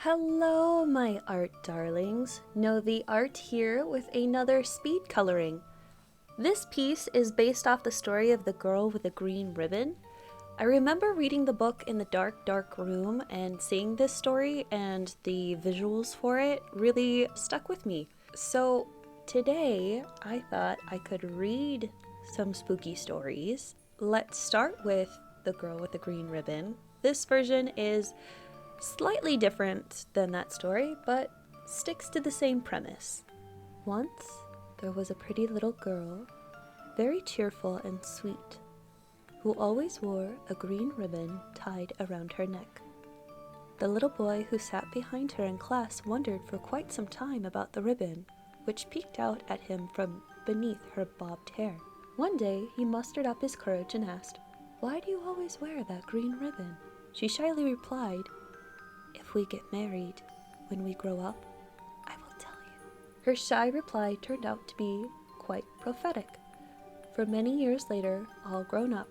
Hello, my art darlings. Know Art here with another speed coloring. This piece is based off the story of the girl with the green ribbon. I remember reading the book in the dark room and seeing this story, and the visuals for it really stuck with me. So today I thought I could read some spooky stories. Let's start with The Girl with the Green Ribbon. This version is slightly different than that story, but sticks to the same premise. Once there was a pretty little girl, very cheerful and sweet, who always wore a green ribbon tied around her neck. The little boy who sat behind her in class wondered for quite some time about the ribbon, which peeked out at him from beneath her bobbed hair. One day he mustered up his courage and asked, "Why do you always wear that green ribbon?" She shyly replied, "If we get married when we grow up, I will tell you." Her shy reply turned out to be quite prophetic. For many years later, all grown up,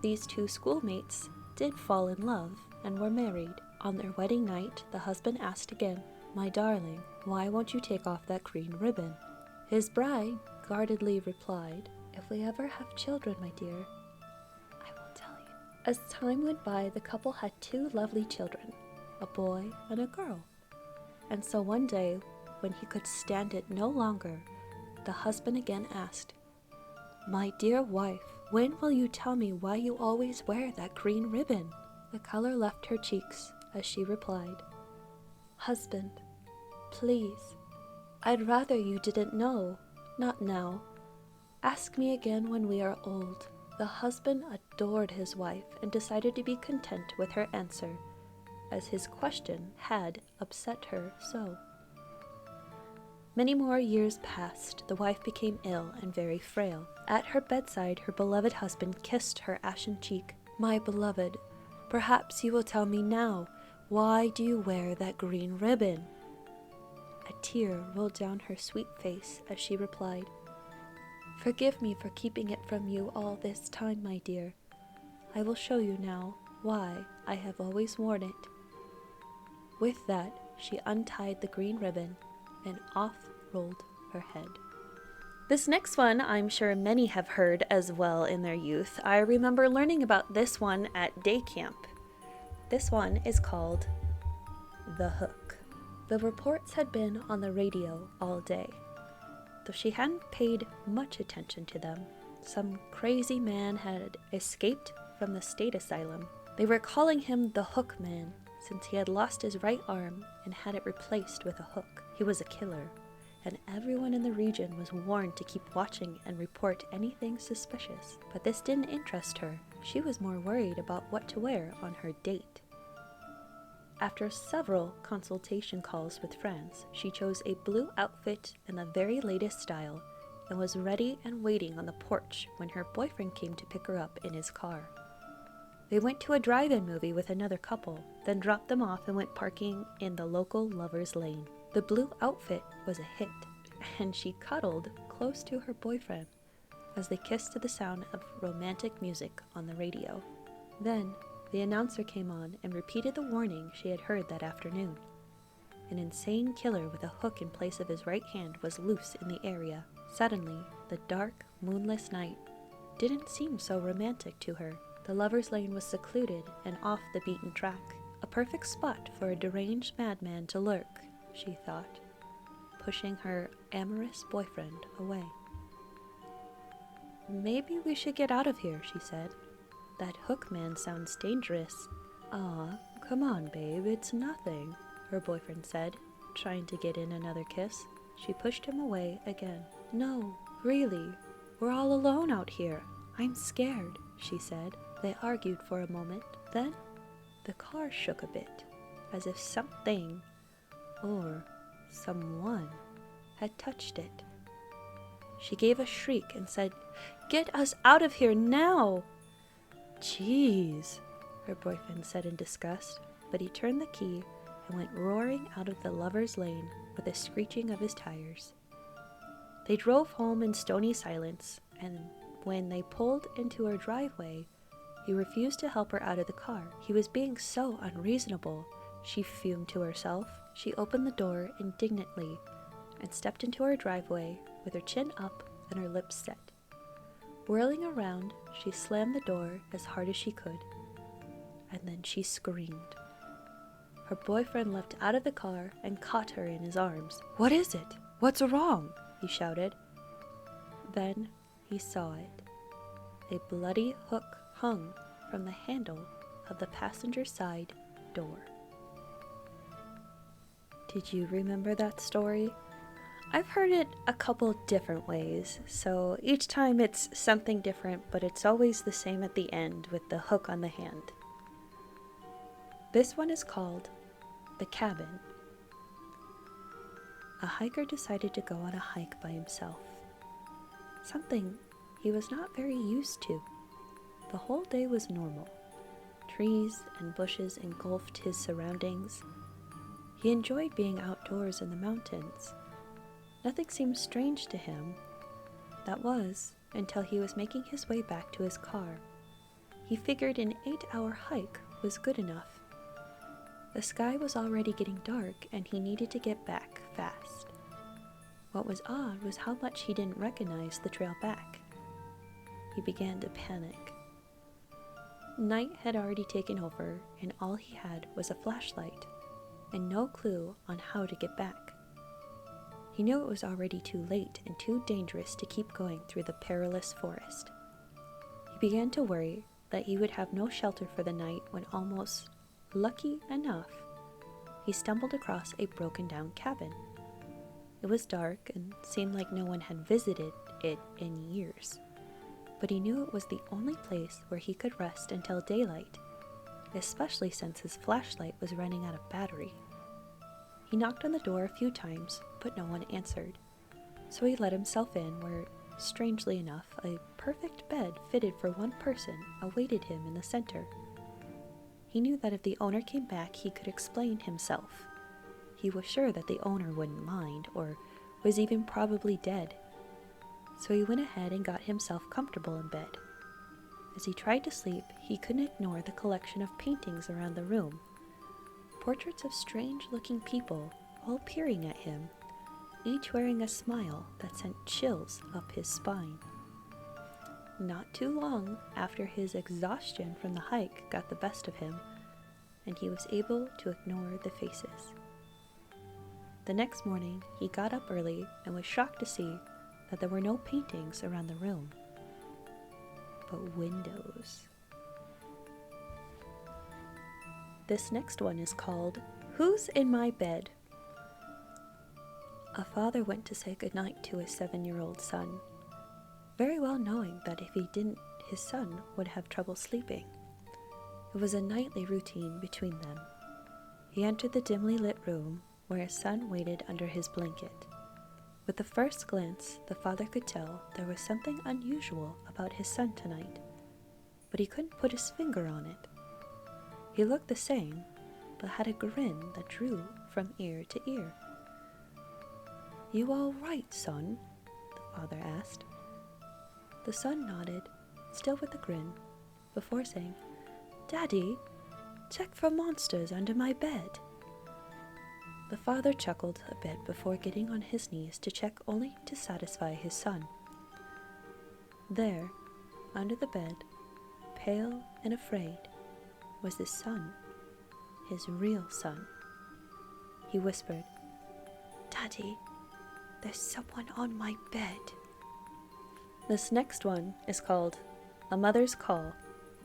these two schoolmates did fall in love and were married. On their wedding night, the husband asked again, "My darling, why won't you take off that green ribbon?" His bride guardedly replied, "If we ever have children, my dear, I will tell you." As time went by, the couple had two lovely children, a boy and a girl. And so one day, when he could stand it no longer, the husband again asked, "My dear wife, when will you tell me why you always wear that green ribbon?" The color left her cheeks as she replied, "Husband, please, I'd rather you didn't know, not now. Ask me again when we are old." The husband adored his wife and decided to be content with her answer, as his question had upset her so. Many more years passed. The wife became ill and very frail. At her bedside, her beloved husband kissed her ashen cheek. "My beloved, perhaps you will tell me now, why do you wear that green ribbon?" A tear rolled down her sweet face as she replied, "Forgive me for keeping it from you all this time, my dear. I will show you now why I have always worn it." With that, she untied the green ribbon, and off rolled her head. This next one I'm sure many have heard as well in their youth. I remember learning about this one at day camp. This one is called The Hook. The reports had been on the radio all day. Though she hadn't paid much attention to them, some crazy man had escaped from the state asylum. They were calling him the Hook Man, since he had lost his right arm and had it replaced with a hook. He was a killer, and everyone in the region was warned to keep watching and report anything suspicious. But this didn't interest her. She was more worried about what to wear on her date. After several consultation calls with friends, she chose a blue outfit in the very latest style and was ready and waiting on the porch when her boyfriend came to pick her up in his car. They went to a drive-in movie with another couple, then dropped them off and went parking in the local lover's lane. The blue outfit was a hit, and she cuddled close to her boyfriend as they kissed to the sound of romantic music on the radio. Then, the announcer came on and repeated the warning she had heard that afternoon. An insane killer with a hook in place of his right hand was loose in the area. Suddenly, the dark, moonless night didn't seem so romantic to her. The lover's lane was secluded and off the beaten track, a perfect spot for a deranged madman to lurk, she thought, pushing her amorous boyfriend away. "Maybe we should get out of here," she said. "That Hook Man sounds dangerous." "Aw, come on, babe, it's nothing," her boyfriend said, trying to get in another kiss. She pushed him away again. "No, really, we're all alone out here. I'm scared," she said. They argued for a moment. Then the car shook a bit, as if something or someone had touched it. She gave a shriek and said, "Get us out of here now!" "Jeez," her boyfriend said in disgust, but he turned the key and went roaring out of the lover's lane with a screeching of his tires. They drove home in stony silence, and when they pulled into her driveway, he refused to help her out of the car. He was being so unreasonable she fumed to herself. She opened the door indignantly and stepped into her driveway with her chin up and her lips set. Whirling around, she slammed the door as hard as she could, and then she screamed. Her boyfriend leapt out of the car and caught her in his arms. "What is it? What's wrong?" he shouted. Then he saw it. A bloody hook hung from the handle of the passenger side door. Did you remember that story? I've heard it a couple different ways, so each time it's something different, but it's always the same at the end with the hook on the hand. This one is called The Cabin. A hiker decided to go on a hike by himself, something he was not very used to. The whole day was normal. Trees and bushes engulfed his surroundings. He enjoyed being outdoors in the mountains. Nothing seemed strange to him. That was until he was making his way back to his car. He figured an 8-hour hike was good enough. The sky was already getting dark and he needed to get back fast. What was odd was how much he didn't recognize the trail back. He began to panic. Night had already taken over and all he had was a flashlight and no clue on how to get back. He knew it was already too late and too dangerous to keep going through the perilous forest. He began to worry that he would have no shelter for the night when, almost lucky enough, he stumbled across a broken down cabin. It was dark and seemed like no one had visited it in years, but he knew it was the only place where he could rest until daylight, especially since his flashlight was running out of battery. He knocked on the door a few times, but no one answered, so he let himself in where, strangely enough, a perfect bed fitted for one person awaited him in the center. He knew that if the owner came back, he could explain himself. He was sure that the owner wouldn't mind, or was even probably dead. So he went ahead and got himself comfortable in bed. As he tried to sleep, he couldn't ignore the collection of paintings around the room. Portraits of strange-looking people, all peering at him, each wearing a smile that sent chills up his spine. Not too long after his exhaustion from the hike got the best of him, and he was able to ignore the faces. The next morning, he got up early and was shocked to see that there were no paintings around the room, but windows. This next one is called Who's in My Bed? A father went to say goodnight to his 7-year-old son, very well knowing that if he didn't, his son would have trouble sleeping. It was a nightly routine between them. He entered the dimly lit room where his son waited under his blanket. With the first glance, the father could tell there was something unusual about his son tonight, but he couldn't put his finger on it. He looked the same, but had a grin that drew from ear to ear. "You all right, son?" the father asked. The son nodded, still with a grin, before saying, "Daddy, check for monsters under my bed." The father chuckled a bit before getting on his knees to check, only to satisfy his son. There, under the bed, pale and afraid, was his son, his real son. He whispered, "Daddy, there's someone on my bed." This next one is called A Mother's Call.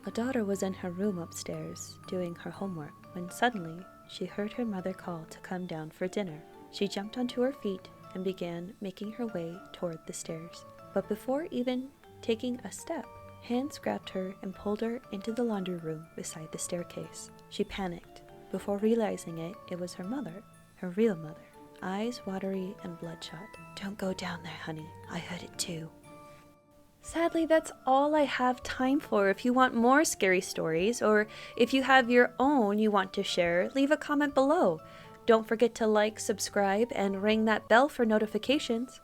A daughter was in her room upstairs doing her homework when suddenly she heard her mother call to come down for dinner. She jumped onto her feet and began making her way toward the stairs. But before even taking a step, hands grabbed her and pulled her into the laundry room beside the staircase. She panicked. Before realizing it, it was her mother, her real mother, eyes watery and bloodshot. "Don't go down there, honey. I heard it too." Sadly, that's all I have time for. If you want more scary stories, or if you have your own you want to share, leave a comment below. Don't forget to like, subscribe, and ring that bell for notifications.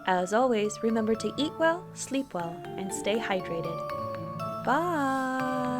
As always, remember to eat well, sleep well, and stay hydrated. Bye!